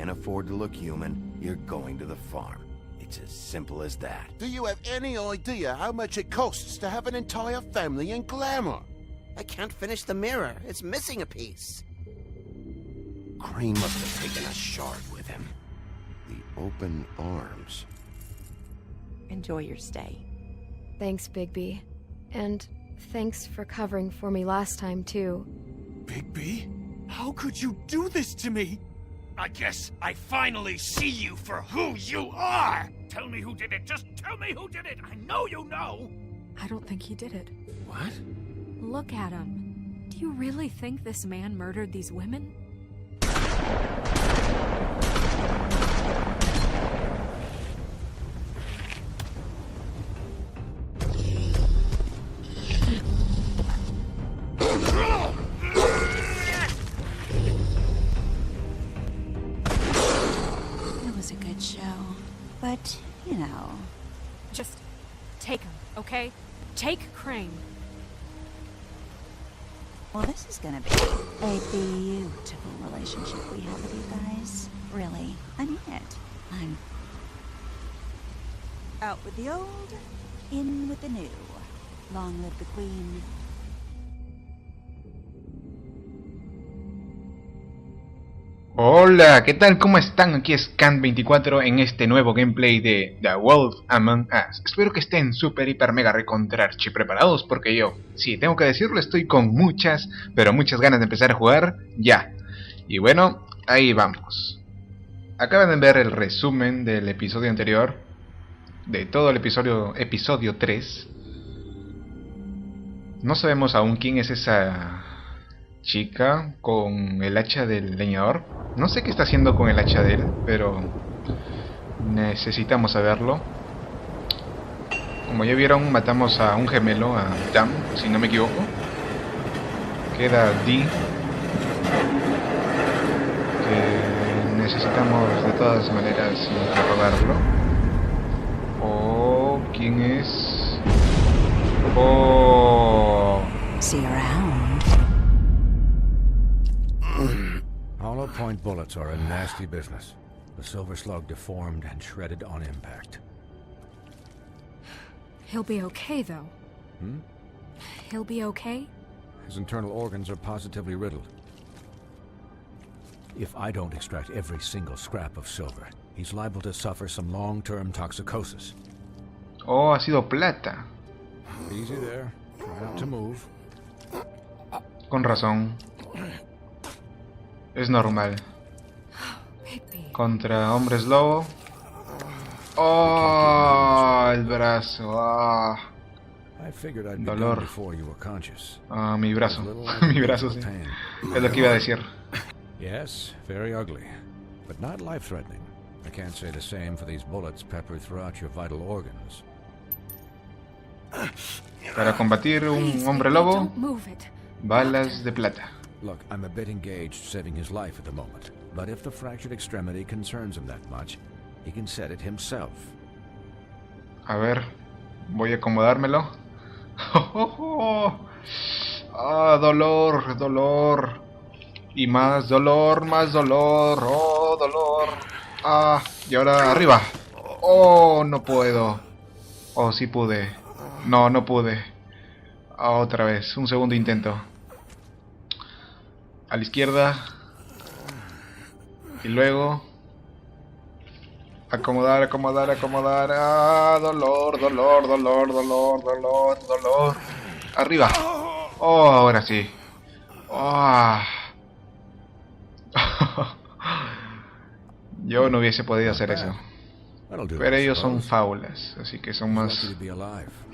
can't afford to look human, you're going to the farm. It's as simple as that. Do you have any idea how much it costs to have an entire family in glamour? I can't finish the mirror. It's missing a piece. Crane must have taken a shard with him. The open arms. Enjoy your stay. Thanks, Bigby. And thanks for covering for me last time, too. Bigby? How could you do this to me? I guess I finally see you for who you are! Tell me who did it! Just tell me who did it! I know you know! I don't think he did it. What? Look at him. Do you really think this man murdered these women? It was a good show, but, you know... Just take him, okay? Take Crane. Well, this is gonna be a beautiful relationship we have with you guys. Really, I mean it. I'm out with the old, in with the new. Long live the Queen. Hola, ¿qué tal? ¿Cómo están? Aquí Scan24 en este nuevo gameplay de The Wolf Among Us. Espero que estén super, hiper, mega, recontra archi preparados porque yo, sí, tengo que decirlo, estoy con muchas, pero muchas ganas de empezar a jugar ya. Y bueno, ahí vamos. Acaban de ver el resumen del episodio anterior, de todo el episodio 3. No sabemos aún quién es esa chica con el hacha del leñador. No sé qué está haciendo con el hacha de él, pero necesitamos saberlo. Como ya vieron, matamos a un gemelo, a Dam, si no me equivoco. Queda D, que necesitamos de todas maneras interrogarlo. Oh, ¿quién es? Oh. See you around. Hollow point bullets are a nasty business. The silver slug deformed and shredded on impact. He'll be okay, though. He'll be okay? His internal organs are positively riddled. If I don't extract every single scrap of silver, he's liable to suffer some long-term toxicosis. Oh, ha sido plata. Easy there. Try not to move. Con razón. Es normal. Contra hombres lobo. Oh, el brazo. Ah. Dolor. Ah, mi brazo. Mi brazo, sí. Es lo que iba a decir. Yes, very ugly, but not life-threatening. I can't say the same for these bullets peppered throughout your vital organs. Para combatir un hombre lobo, balas de plata. Look, I'm a bit engaged saving his life at the moment, but if the fractured extremity concerns him that much, he can set it himself. A ver, voy a acomodármelo. Ah, dolor, dolor. Y más dolor, más dolor. Oh, dolor. Ah, y ahora arriba. Oh, no puedo. Oh, sí pude. No, no pude. Ah, otra vez, un segundo intento. A la izquierda. Y luego acomodar, acomodar, acomodar. Ah, dolor, dolor, dolor, dolor, dolor, dolor. Arriba. Oh, ahora sí. Oh. Yo no hubiese podido hacer eso. Pero ellos son fábulas, así que son más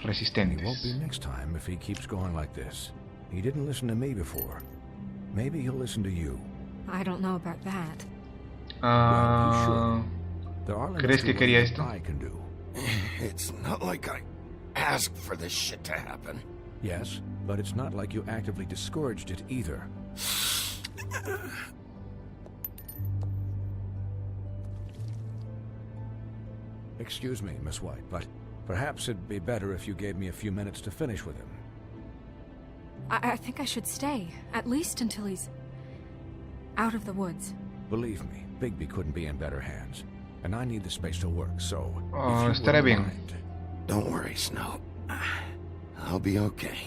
resistentes. Maybe he'll listen to you. I don't know about that. ¿Crees que quería esto? It's not like I asked for this shit to happen. Yes, but it's not like you actively discouraged it either. Excuse me, Miss White, but perhaps it'd be better if you gave me a few minutes to finish with him. I think I should stay, at least until he's out of the woods. Believe me, Bigby couldn't be in better hands. And I need the space to work, so... Oh, estaré bien. Don't worry, Snow. I'll be okay.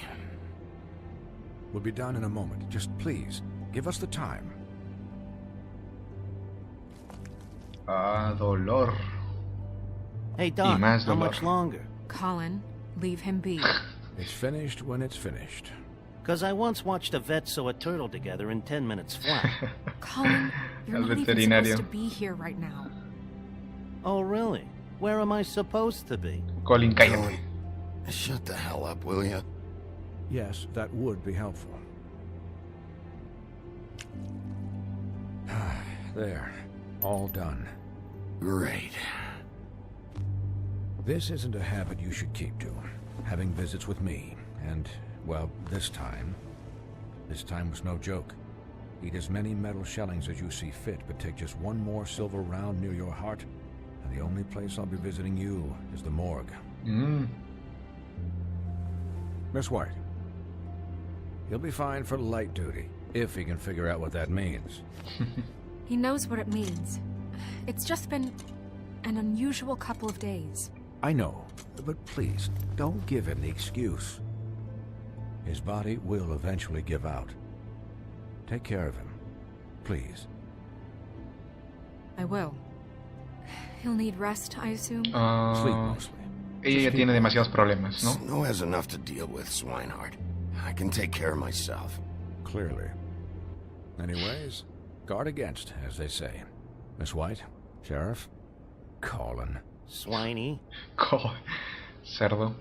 We'll be done in a moment. Just please, give us the time. Dolor. Hey, Doc, más how dolor. much longer? Colin, leave him be. It's finished when it's finished. Because I once watched a vet sew a turtle together in 10 minutes flat. Colin, you're El not even veterinario. supposed to be here right now. Oh, really? Where am I supposed to be? Colin, cállate. Shut the hell up, will ya? Yes, that would be helpful. There. All done. Great. This isn't a habit you should keep to. Having visits with me. And, well, this time was no joke. Eat as many metal shellings as you see fit, but take just one more silver round near your heart, and the only place I'll be visiting you is the morgue. Miss White. He'll be fine for light duty, if he can figure out what that means. He knows what it means. It's just been an unusual couple of days. I know, but please, don't give him the excuse. His body will eventually give out. Take care of him, please. I will. He'll need rest, I assume. Sleep mostly. Ella ya tiene demasiados problemas, ¿no? Snow has enough to deal with, Swinehart. I can take care of myself. Clearly. Anyways, guard against, as they say. Miss White, Sheriff, Colin. Swiney. Cerdo.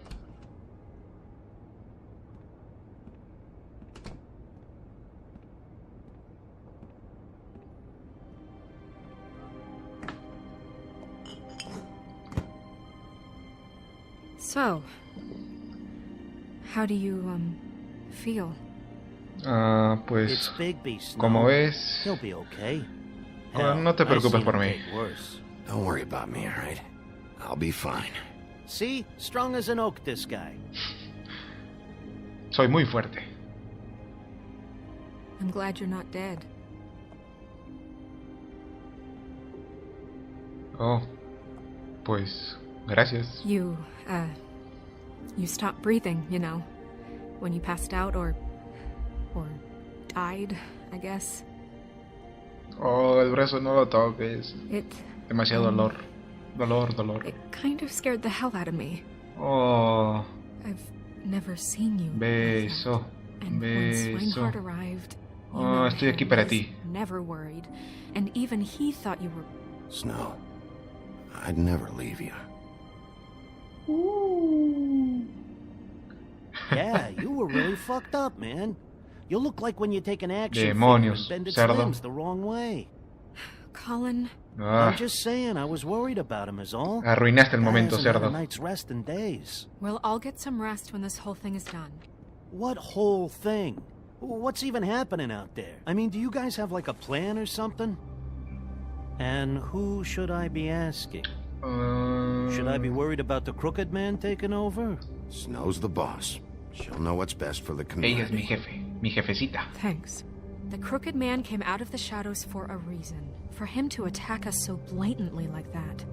So, how do you, feel? Pues, It's Bigby, Snow. como ves, He'll be okay. no te preocupes por mí. Don't worry about me, alright? I'll be fine. See? Strong as an oak, this guy. Soy muy fuerte. I'm glad you're not dead. Oh, pues, gracias. You stopped breathing, you know, when you passed out or died, I guess. Oh, el brazo no lo toques. It Demasiado dolor. Dolor. It kind of scared the hell out of me. Oh, I've never seen you. beso. And when Swinehart arrived, you Oh, know, estoy aquí he para was ti. never worried, and even he thought you were. Snow, I'd never leave you. Yeah, you were really fucked up, man. You look like when you take an action figure Demonios, and bend its cerdo. limbs the wrong way. Colin. I'm Ah, just saying, I was worried about him is all. arruinaste el Guy momento, hasn't had a cerdo. night's rest in days. We'll all get some rest when this whole thing is done. What whole thing? What's even happening out there? I mean, do you guys have like a plan or something? And who should I be asking? Should I be worried about the crooked man taking over? Snow's the boss. She'll know what's best for the Ella es mi community. jefe, mi jefecita. Thanks. The crooked man came out of the shadows for a reason. For him to attack us so blatantly like that.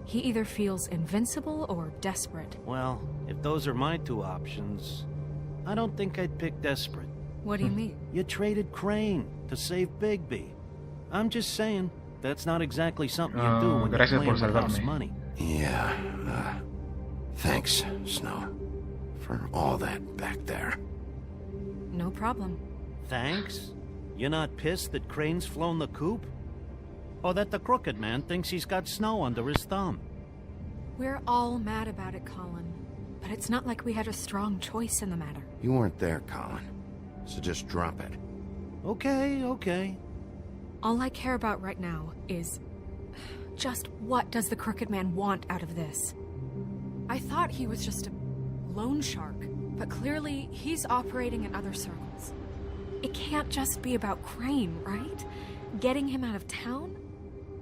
He either feels invincible or desperate. Well, if those are my two options, I don't think I'd pick desperate. What do you mean? You traded Crane to save Bigby. I'm just saying, that's not exactly something you do when you're gracias por playing with house salvarme. money. Yeah, thanks, Snow, for all that back there. No problem. Thanks? You're not pissed that Crane's flown the coop? Or that the crooked man thinks he's got Snow under his thumb? We're all mad about it, Colin. But it's not like we had a strong choice in the matter. You weren't there, Colin, so just drop it. Okay. All I care about right now is just what does the crooked man want out of this? I thought he was just a loan shark, but clearly he's operating in other circles. It can't just be about Crane, right? Getting him out of town?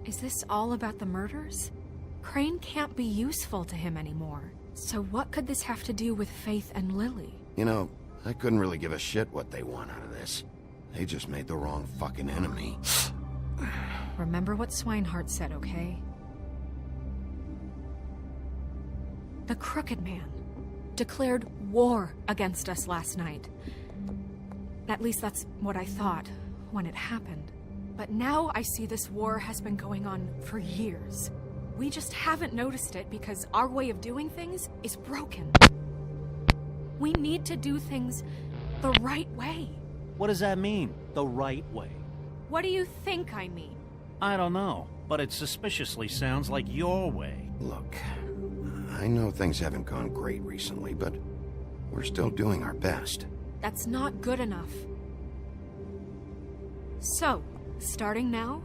Is this all about the murders? Crane can't be useful to him anymore. So what could this have to do with Faith and Lily? You know, I couldn't really give a shit what they want out of this. They just made the wrong fucking enemy. Remember what Swinehart said, okay? The Crooked Man declared war against us last night. At least that's what I thought when it happened. But now I see this war has been going on for years. We just haven't noticed it because our way of doing things is broken. We need to do things the right way. What does that mean, the right way? What do you think I mean? I don't know, but it suspiciously sounds like your way. Look, I know things haven't gone great recently, but we're still doing our best. That's not good enough. So, starting now,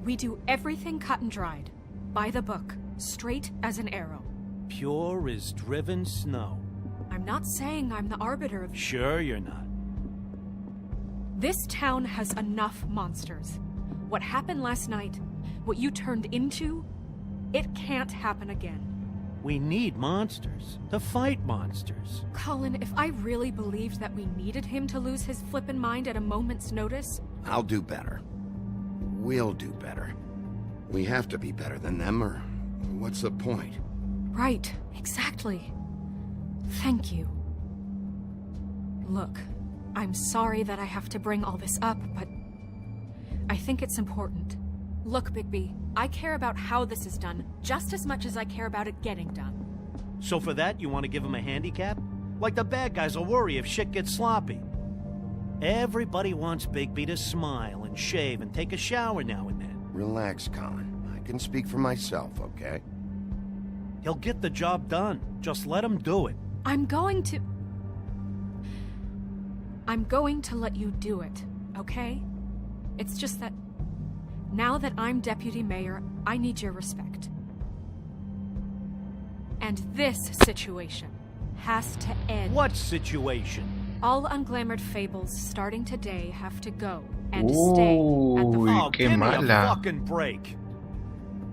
we do everything cut and dried. By the book, straight as an arrow. Pure as driven snow. I'm not saying I'm the arbiter of... Sure you're not. This town has enough monsters. What happened last night, what you turned into, it can't happen again. We need monsters to fight monsters. Colin, if I really believed that we needed him to lose his flippin' mind at a moment's notice... I'll do better. We'll do better. We have to be better than them, or what's the point? Right, exactly. Thank you. Look, I'm sorry that I have to bring all this up, but I think it's important. Look, Bigby, I care about how this is done just as much as I care about it getting done. So for that, you want to give him a handicap? Like the bad guys will worry if shit gets sloppy. Everybody wants Bigby to smile and shave and take a shower now and then. Relax, Colin. I can speak for myself, okay? He'll get the job done. Just let him do it. I'm going to let you do it, okay? It's just that now that I'm deputy mayor, I need your respect. And this situation has to end. What situation? All unglamored fables starting today have to go and stay at the... Oh, give me a fucking break.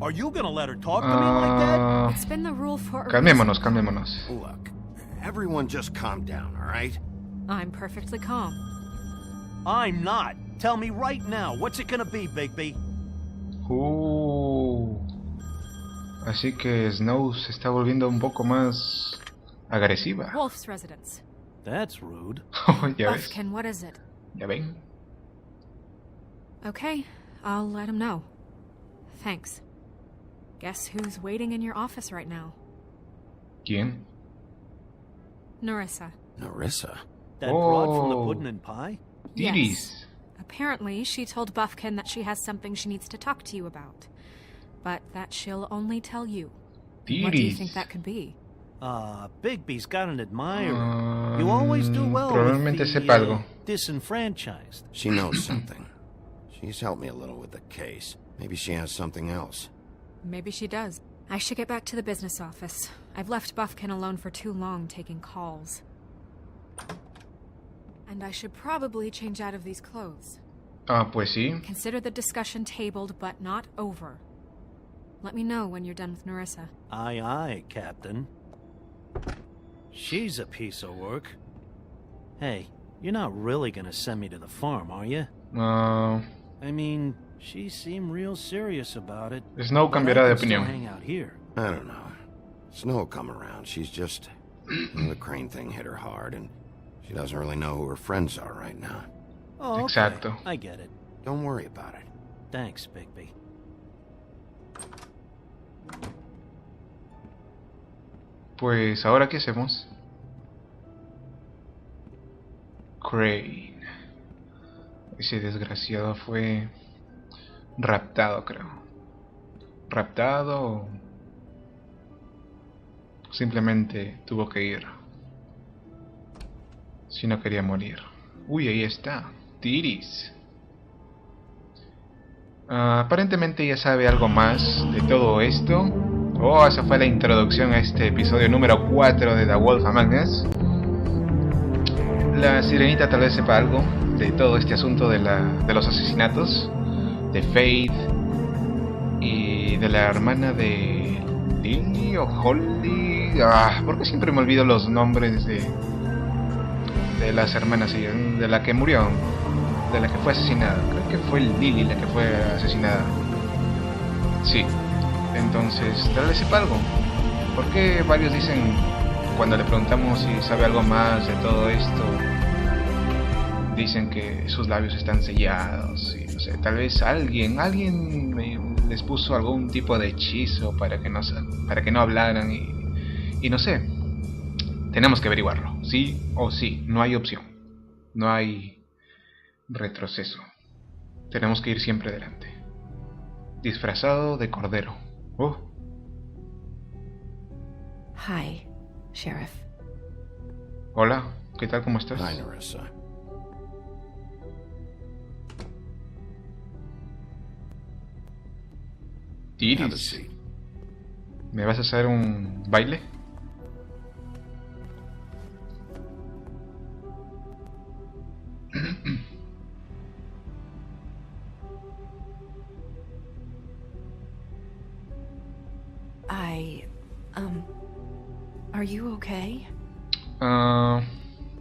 Are you gonna let her talk to me like that? It's been the rule for... Calmémonos. Look, everyone just calm down, all right? I'm perfectly calm. I'm not. Tell me right now, what's it gonna be, Bigby? Así que Snow se está volviendo un poco más agresiva. Wolf's residence. That's rude. Ya ves. Buffkin, what is it? Ya ven. Okay, I'll let him know. Thanks. Guess who's waiting in your office right now? ¿Quién? Narissa. Narissa? That broad from the pudding and pie? Titties. Yes. Apparently, she told Buffkin that she has something she needs to talk to you about. But that she'll only tell you. Titties. What do you think that could be? Bigby's got an admirer. You always do well probablemente with sepa algo. Disenfranchised. She knows something. She's helped me a little with the case. Maybe she has something else. Maybe she does. I should get back to the business office. I've left Buffkin alone for too long taking calls. And I should probably change out of these clothes. Pues sí. Consider the discussion tabled, but not over. Let me know when you're done with Narissa. Aye, aye, Captain. She's a piece of work. Hey, you're not really gonna send me to the farm, are you? I mean, she seemed real serious about it. Snow cambiará de opinión. Hang out here. I don't know. Snow will come around. She's just... the crane thing hit her hard, and she doesn't really know who her friends are right now. Oh, okay. Exacto. I get it. Don't worry about it. Thanks, Bigby. Pues ahora qué hacemos. Crane. Ese desgraciado fue raptado, creo. Raptado o simplemente tuvo que ir. Si no quería morir. Uy, ahí está. Titties. Aparentemente ya sabe algo más de todo esto. Oh, esa fue la introducción a este episodio número 4 de The Wolf Among Us. La Sirenita tal vez sepa algo de todo este asunto de los asesinatos de Faith y de la hermana de Lily o Holly. ¿Por qué siempre me olvido los nombres de las hermanas? De la que murió, de la que fue asesinada. Creo que fue Lily la que fue asesinada. Sí. Entonces, tal vez sepa algo. ¿Por qué varios dicen, cuando le preguntamos si sabe algo más de todo esto, dicen que sus labios están sellados? Y no sé, tal vez alguien les puso algún tipo de hechizo para que no hablaran y no sé. Tenemos que averiguarlo, sí o sí, no hay opción. No hay retroceso. Tenemos que ir siempre adelante. Disfrazado de cordero. Oh. Hi, Sheriff. Hola, ¿qué tal? ¿Cómo estás? Hi, Nerissa. Titties. ¿Me vas a hacer un baile? Are you okay?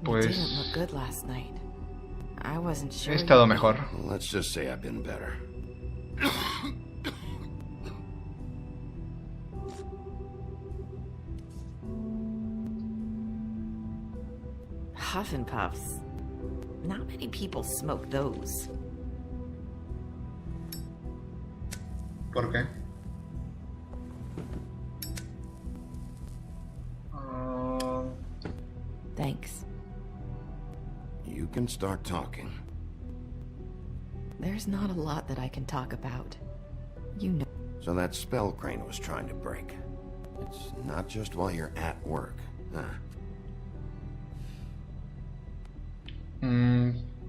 Pues... You didn't look good last night. I wasn't sure. He estado mejor. Well, let's just say I've been better. Huff and puffs. Not many people smoke those. ¿Por qué? Thanks. You can start talking. There's not a lot that I can talk about. You know. So that spell Crane was trying to break. It's not just while you're at work, huh?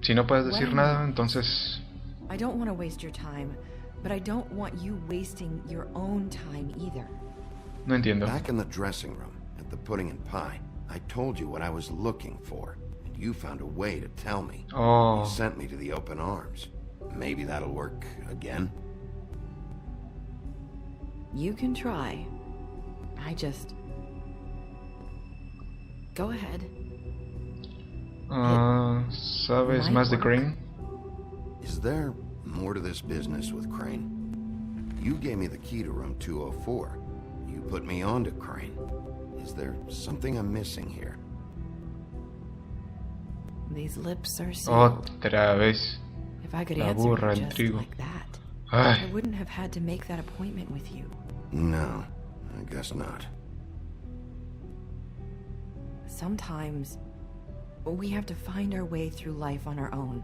Si no puedes decir nada, entonces... I don't want to waste your time, but I don't want you wasting your own time either. No entiendo. Back in the dressing room, at the pudding and pie, I told you what I was looking for, and you found a way to tell me. Oh. You sent me to the open arms. Maybe that'll work again? You can try. I just... Go ahead. ¿Sabes más de Crane? Is there more to this business with Crane? You gave me the key to room 204. You put me onto Crane. Is there something I'm missing here? These lips are sealed. Otra vez. If I could La answer burra it en just trigo. like that, Ay. I wouldn't have had to make that appointment with you. No, I guess not. Sometimes we have to find our way through life on our own,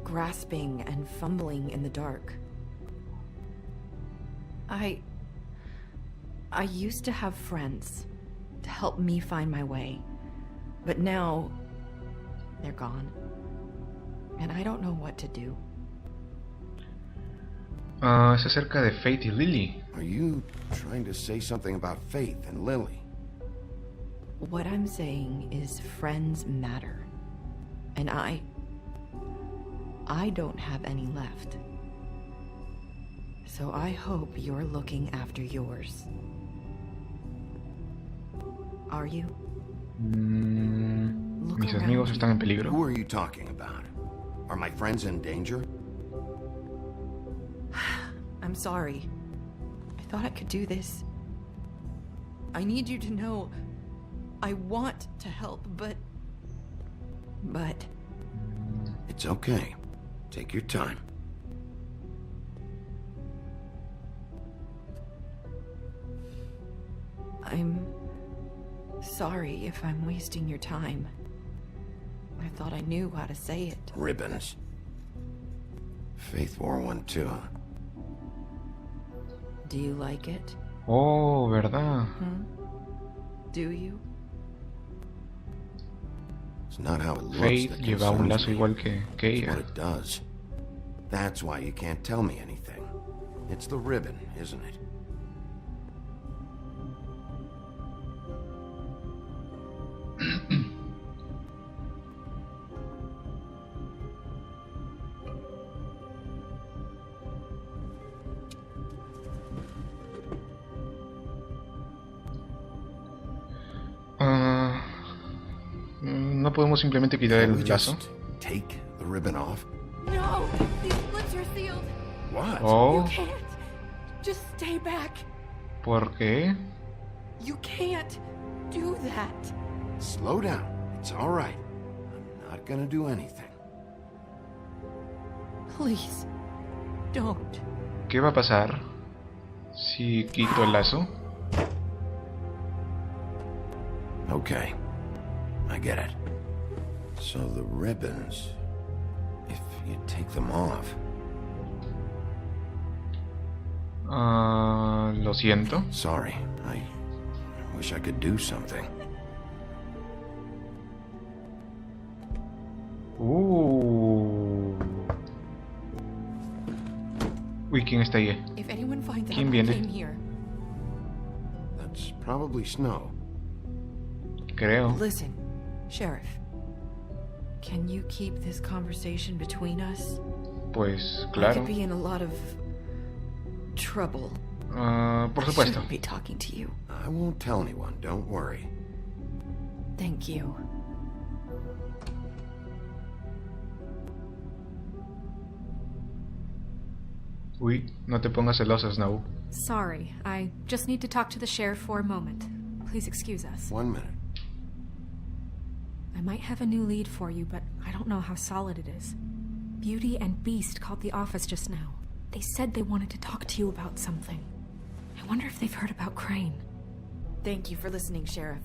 grasping and fumbling in the dark. I used to have friends to help me find my way, but now they're gone, and I don't know what to do. Es acerca de Faith y Lily. Are you trying to say something about Faith and Lily? What I'm saying is friends matter, and I don't have any left. So I hope you're looking after yours. Are you? Mis amigos están en peligro. Who are you talking about? Are my friends in danger? I'm sorry. I thought I could do this. I need you to know I want to help, but... It's okay. Take your time. I'm sorry if I'm wasting your time. I thought I knew how to say it. Ribbons. Faith wore one too. Do you like it? Oh, ¿verdad? Do you? It's not how it looks. Faith that lleva un concerns lazo me. igual que It's what ella. it does. That's why you can't tell me anything. It's the ribbon, isn't it? No podemos simplemente quitar Can we el lazo. just take the ribbon off? No! These splits are sealed. What? Oh, You can't. Just stay back. ¿por qué? You can't do that. Slow down. It's all right. I'm not gonna do anything. Please, don't. ¿Qué va a pasar si quito el lazo? Okay. I get it. So the ribbons, if you take them off. Lo siento. Sorry. I wish I could do something. Uy, ¿quién está ahí? If anyone finds out ¿Quién I viene? came here, That's probably Snow. Creo. listen, Sheriff. Can you keep this conversation between us? Pues I claro. could be in a lot of trouble. Por I supuesto. shouldn't be talking to you. I won't tell anyone, don't worry. Thank you. Uy, no te pongas celosa, Snow. Sorry, I just need to talk to the sheriff for a moment. Please excuse us. 1 minute. I might have a new lead for you, but I don't know how solid it is. Beauty and Beast called the office just now. They said they wanted to talk to you about something. I wonder if they've heard about Crane. Thank you for listening, Sheriff.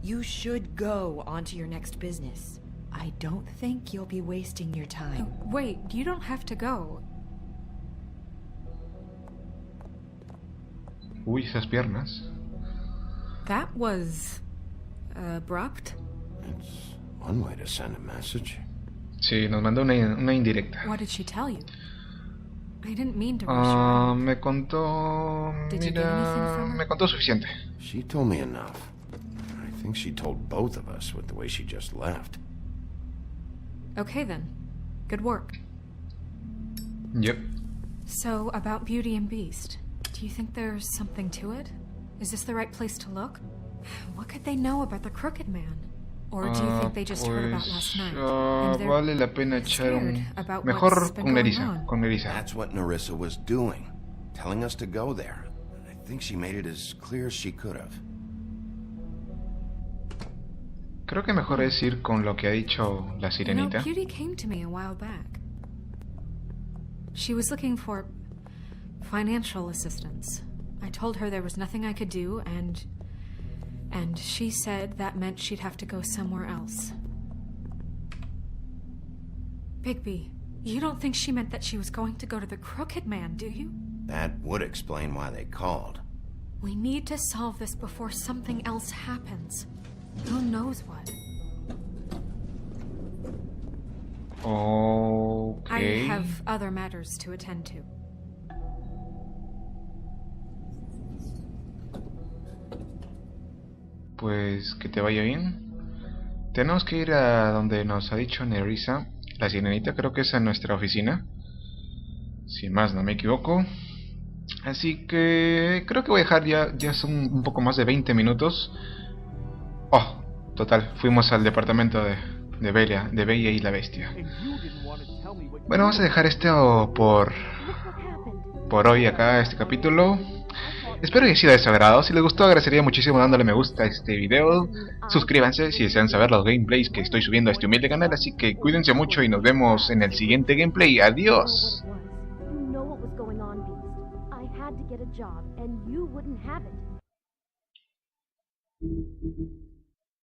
You should go on to your next business. I don't think you'll be wasting your time. Wait, you don't have to go. Uy, esas piernas. That was abrupt. It's one way to send a message. Sí, nos mandó una indirecta. What did she tell you? I didn't mean to rush you out. Me contó... Did you get anything from her? Me contó suficiente. She told me enough. I think she told both of us with the way she just left. Okay then. Good work. Yep. So, about Beauty and Beast. Do you think there's something to it? Is this the right place to look? What could they know about the Crooked Man? Or do you think they just heard about last night? And they're vale la pena echar scared un... about Mejor what's been con going Nerissa. on? Con Nerissa. That's what Nerissa was doing, telling us to go there. I think she made it as clear as she could have. Creo que mejor es ir con lo que ha dicho la You know, Sirenita. Beauty came to me a while back. She was looking for financial assistance. I told her there was nothing I could do, and she said that meant she'd have to go somewhere else. Bigby, you don't think she meant that she was going to go to the Crooked Man, do you? That would explain why they called. We need to solve this before something else happens. Who knows what? Okay. I have other matters to attend to. Pues que te vaya bien. Tenemos que ir a donde nos ha dicho Nerissa. La Sirenita, creo que es en nuestra oficina. Si más no me equivoco. Así que creo que voy a dejar ya son un poco más de 20 minutos. Oh, total, fuimos al departamento de Bella y la Bestia. Bueno, vamos a dejar esto por hoy acá, este capítulo. Espero que haya sido de su agrado. Si les gustó, agradecería muchísimo dándole me gusta a este video. Suscríbanse si desean saber los gameplays que estoy subiendo a este humilde canal. Así que cuídense mucho y nos vemos en el siguiente gameplay. Adiós. You know what was going on, Beast. I had to get a job, and you wouldn't have it.